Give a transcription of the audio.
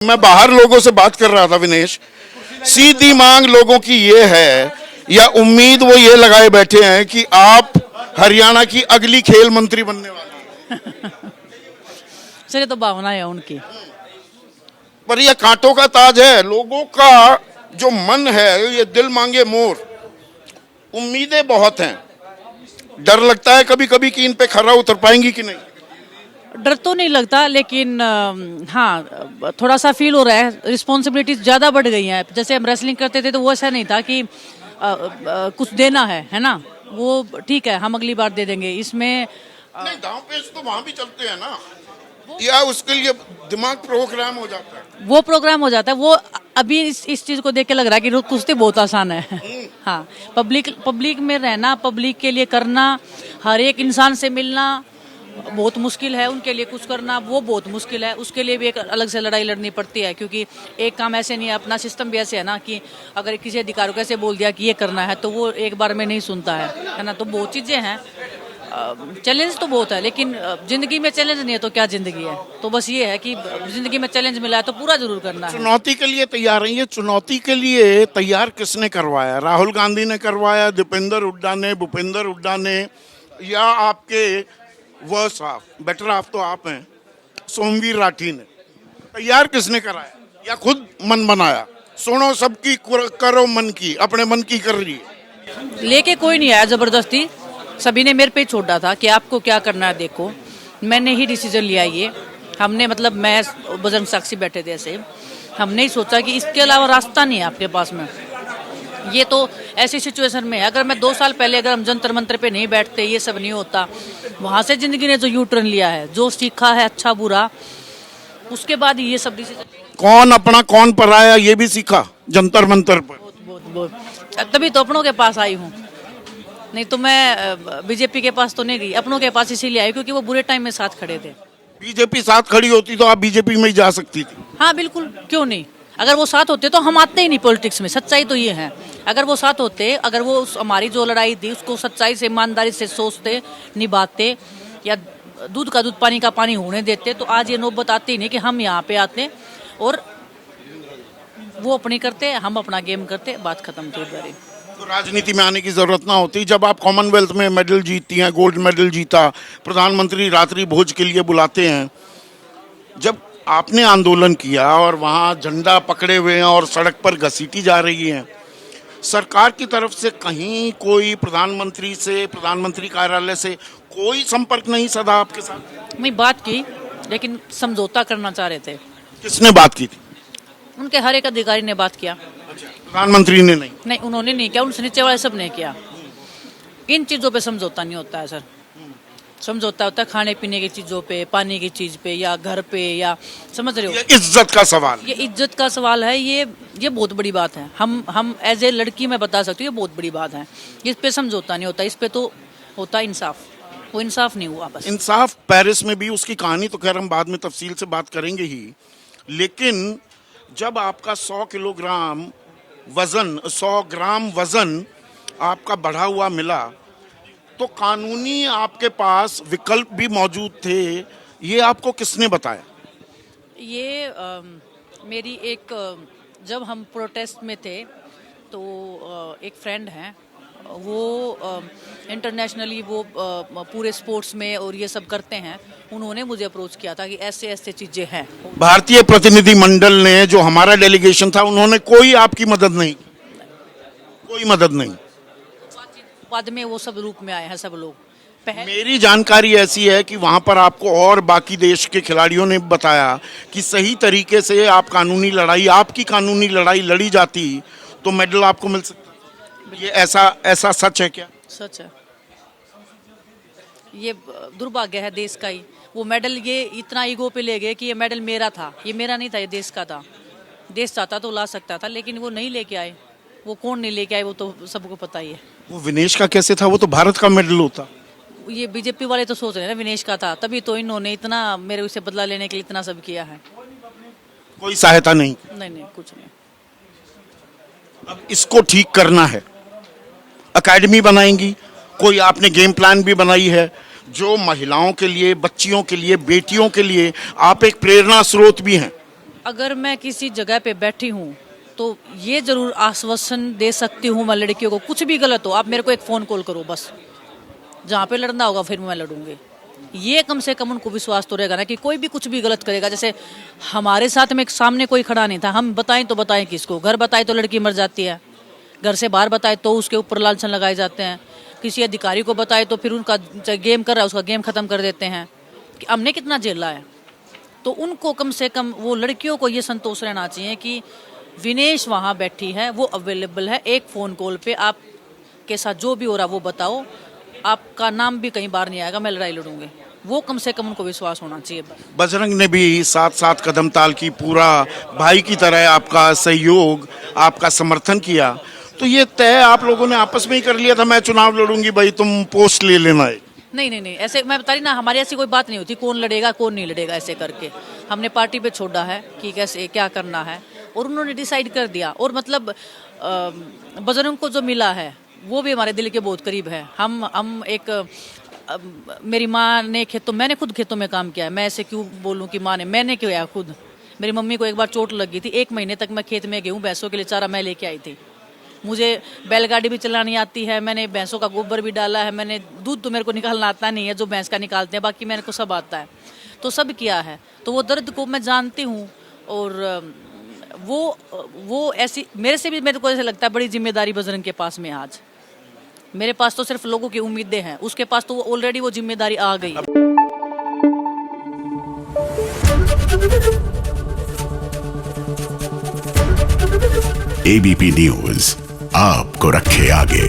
मैं बाहर लोगों से बात कर रहा था विनेश, सीधी मांग लोगों की ये है या उम्मीद वो ये लगाए बैठे हैं कि आप हरियाणा की अगली खेल मंत्री बनने वाले हैं। सर ये तो भावना है उनकी। पर ये कांटों का ताज है, लोगों का जो मन है ये दिल मांगे मोर। उम्मीदें बहुत हैं, डर लगता है कभी कभी कि इन पे खरा उतर पाएंगी कि नहीं। डर तो नहीं लगता, लेकिन हाँ थोड़ा सा फील हो रहा है, रिस्पॉन्सिबिलिटीज ज़्यादा बढ़ गई हैं। जैसे हम रेसलिंग करते थे तो वो ऐसा नहीं था कि कुछ देना है ना, वो ठीक है हम अगली बार दे देंगे। इसमें नहीं, दांव पेच तो वहां भी चलते हैं ना, या उसके लिए दिमाग प्रोग्राम हो जाता है। वो प्रोग्राम हो जाता है। वो अभी इस चीज़ को देख के लग रहा है कि कुश्ती बहुत आसान है। हाँ, पब्लिक में रहना, पब्लिक के लिए करना, हर एक इंसान से मिलना बहुत मुश्किल है। उनके लिए कुछ करना वो बहुत मुश्किल है। उसके लिए भी एक अलग से लड़ाई लड़नी पड़ती है, क्योंकि एक काम ऐसे नहीं है, अपना सिस्टम भी ऐसे है ना कि अगर किसी अधिकारी को ऐसे बोल दिया कि ये करना है तो वो एक बार में नहीं सुनता है ना। तो बहुत चीज़ें हैं, चैलेंज तो बहुत है, लेकिन जिंदगी में चैलेंज नहीं है तो क्या जिंदगी है। तो बस ये है कि जिंदगी में चैलेंज मिला है तो पूरा जरूर करना है। चुनौती के लिए तैयार हैं। ये चुनौती के लिए तैयार किसने करवाया? राहुल गांधी ने करवाया, दीपेंद्र हुड्डा ने, भूपेंद्र हुड्डा ने, या आपके वर्स हाफ, बेटर हाफ तो आप हैं, सोमवीर राठी ने? तैयार किसने कराया या खुद मन बनाया? सुनो सबकी करो मन की, अपने मन की कर रही है। लेके कोई नहीं आया जबरदस्ती, सभी ने मेरे पे छोड़ा था कि आपको क्या करना है देखो। मैंने ही डिसीजन लिया ये। हमने मतलब मैं बजरंग साक्षी बैठे थे ऐसे, हमने ही सोचा कि इसके अलावा रास्ता नहीं है आपके पास में। ये तो ऐसी सिचुएशन में है, अगर मैं 2 साल पहले अगर हम जंतर मंतर पे नहीं बैठते ये सब नहीं होता। वहां से जिंदगी ने जो यू टर्न लिया है, जो सीखा है अच्छा बुरा, उसके बाद ये सब डिसीजन। कौन अपना कौन पराया ये भी सीखा जंतर मंतर पर। बहुत तभी तो अपनों के पास आई हूँ, नहीं तो मैं बीजेपी के पास तो नहीं गई। अपनों के पास इसीलिए आई क्योंकि वो बुरे टाइम में साथ खड़े थे। बीजेपी साथ खड़ी होती तो आप बीजेपी में ही जा सकती थी। हाँ बिल्कुल, क्यों नहीं। अगर वो साथ होते तो हम आते ही नहीं पॉलिटिक्स में। सच्चाई तो ये है, अगर वो साथ होते, अगर वो हमारी जो लड़ाई थी उसको सच्चाई से ईमानदारी से सोचते, निभाते, या दूध का दूध पानी का पानी होने देते, तो आज ये नौबत आती ही नहीं कि हम यहाँ पे आते और वो अपनी करते, हम अपना गेम करते, बात खत्म थी उधर ही। तो राजनीति में आने की जरूरत ना होती। जब आप कॉमनवेल्थ में मेडल जीतती हैं, गोल्ड मेडल जीता, प्रधानमंत्री रात्रि भोज के लिए बुलाते हैं, जब आपने आंदोलन किया और वहाँ झंडा पकड़े हुए हैं और सड़क पर घसीटी जा रही हैं, सरकार की तरफ से कहीं कोई प्रधानमंत्री से, प्रधानमंत्री कार्यालय से कोई संपर्क नहीं सदा आपके साथ? मैं बात की, लेकिन समझौता करना चाह रहे थे। किसने बात की थी? उनके हर एक अधिकारी ने बात किया। प्रधानमंत्री ने नहीं? उन्होंने नहीं किया, उनसे नीचे वाले सब ने किया। इन चीज़ों पे समझौता नहीं होता है सर। समझौता होता है खाने पीने की चीज़ों पे, पानी की चीज़ पे, या घर पे, या समझ रहे हो। ये इज्जत का सवाल। ये इज्जत का सवाल है। ये बहुत बड़ी बात है। हम एज ए लड़की मैं बता सकती हूँ, ये बहुत बड़ी बात है। इस पे समझौता नहीं होता, इस पे तो होता इंसाफ। वो इंसाफ नहीं हुआ बस। इंसाफ पेरिस में भी, उसकी कहानी तो खैर हम बाद में तफसील से बात करेंगे ही, लेकिन जब आपका 100 किलोग्राम वजन, 100 ग्राम वजन आपका बढ़ा हुआ मिला, तो कानूनी आपके पास विकल्प भी मौजूद थे। ये आपको किसने बताया? ये मेरी एक जब हम प्रोटेस्ट में थे तो एक फ्रेंड हैं, वो इंटरनेशनली वो पूरे स्पोर्ट्स में और ये सब करते हैं। उन्होंने मुझे अप्रोच किया था कि ऐसे ऐसे चीज़ें हैं। भारतीय प्रतिनिधि मंडल ने, जो हमारा डेलीगेशन था, उन्होंने कोई आपकी मदद नहीं? कोई मदद नहीं? बाद में वो सब रूप में आए हैं सब लोग। मेरी जानकारी ऐसी है कि वहां पर आपको और बाकी देश के खिलाड़ियों ने बताया कि सही तरीके से आप कानूनी लड़ाई, आपकी कानूनी लड़ाई लड़ी जाती तो मेडल आपको मिल सकता। ये ऐसा सच है क्या? सच है। ये दुर्भाग्य है देश का ही। वो मेडल ये इतना ईगो पे ले गए कि ये मेडल मेरा था। ये मेरा नहीं था, ये देश का था। देश चाहता तो ला सकता था, लेकिन वो नहीं लेके आए। वो कौन नहीं लेके आए वो तो सबको पता ही है। वो विनेश का कैसे था? वो तो भारत का मेडल होता। ये बीजेपी वाले तो सोच रहे हैं ना विनेश का था, तभी तो इन्होंने इतना मेरे से बदला लेने के लिए इतना सब किया है। कोई सहायता नहीं? नहीं, कुछ नहीं। अब इसको ठीक करना है, एकेडमी बनाएंगी, कोई आपने गेम प्लान भी बनाई है जो महिलाओं के लिए, बच्चियों के लिए, बेटियों के लिए आप एक प्रेरणा स्रोत भी हैं? अगर मैं किसी जगह पे बैठी हूँ तो ये जरूर आश्वासन दे सकती हूँ मैं लड़कियों को, कुछ भी गलत हो आप मेरे को एक फ़ोन कॉल करो बस, जहाँ पे लड़ना होगा फिर मैं लड़ूंगी। ये कम से कम उनको विश्वास तो रहेगा ना कि कोई भी कुछ भी गलत करेगा। जैसे हमारे साथ में सामने कोई खड़ा नहीं था, हम बताएं तो बताएं किसको, घर बताए तो लड़की मर जाती है, घर से बाहर बताए तो उसके ऊपर लांछन लगाए जाते हैं, किसी अधिकारी को बताए तो फिर उनका गेम कर रहा है उसका गेम खत्म कर देते हैं कि हमने कितना झेला है। तो उनको कम से कम वो लड़कियों को ये संतोष रहना चाहिए कि विनेश वहाँ बैठी है, वो अवेलेबल है, एक फ़ोन कॉल पे आपके साथ जो भी हो रहा वो बताओ, आपका नाम भी कहीं बाहर नहीं आएगा, मैं लड़ाई लड़ूंगी। वो कम से कम उनको विश्वास होना चाहिए। बजरंग ने भी साथ साथ कदम ताल की, पूरा भाई की तरह आपका सहयोग, आपका समर्थन किया। तो ये तय आप लोगों ने आपस में ही कर लिया था, मैं चुनाव लड़ूंगी भाई तुम पोस्ट ले लेना है? नहीं, ऐसे मैं बता रही ना, हमारी ऐसी कोई बात नहीं होती कौन लड़ेगा कौन नहीं लड़ेगा, ऐसे करके हमने पार्टी पे छोड़ा है कि कैसे क्या करना है और उन्होंने डिसाइड कर दिया। और मतलब बजरंग को जो मिला है वो भी हमारे दिल के बहुत करीब है। हम एक मेरी माँ ने मैंने खुद खेतों में काम किया है, मैं ऐसे क्यों बोलूँ कि माँ ने, मैंने किया खुद। मेरी मम्मी को एक बार चोट लग गई थी, 1 महीने तक मैं खेत में गेहूँ भैंसों के लिए चारा मैं लेके आई थी। मुझे बैलगाड़ी भी चलानी आती है, मैंने भैंसों का गोबर भी डाला है, मैंने दूध तो मेरे को निकालना आता नहीं है जो भैंस का निकालते हैं, बाकी मेरे को सब आता है, तो सब किया है। तो वो दर्द को मैं जानती हूँ और वो ऐसी मेरे से भी मेरे को ऐसा लगता है बड़ी जिम्मेदारी बजरंग के पास में आज। मेरे पास तो सिर्फ लोगों की उम्मीदें हैं, उसके पास तो ऑलरेडी वो जिम्मेदारी आ गई। एबीपी न्यूज आपको रखे आगे।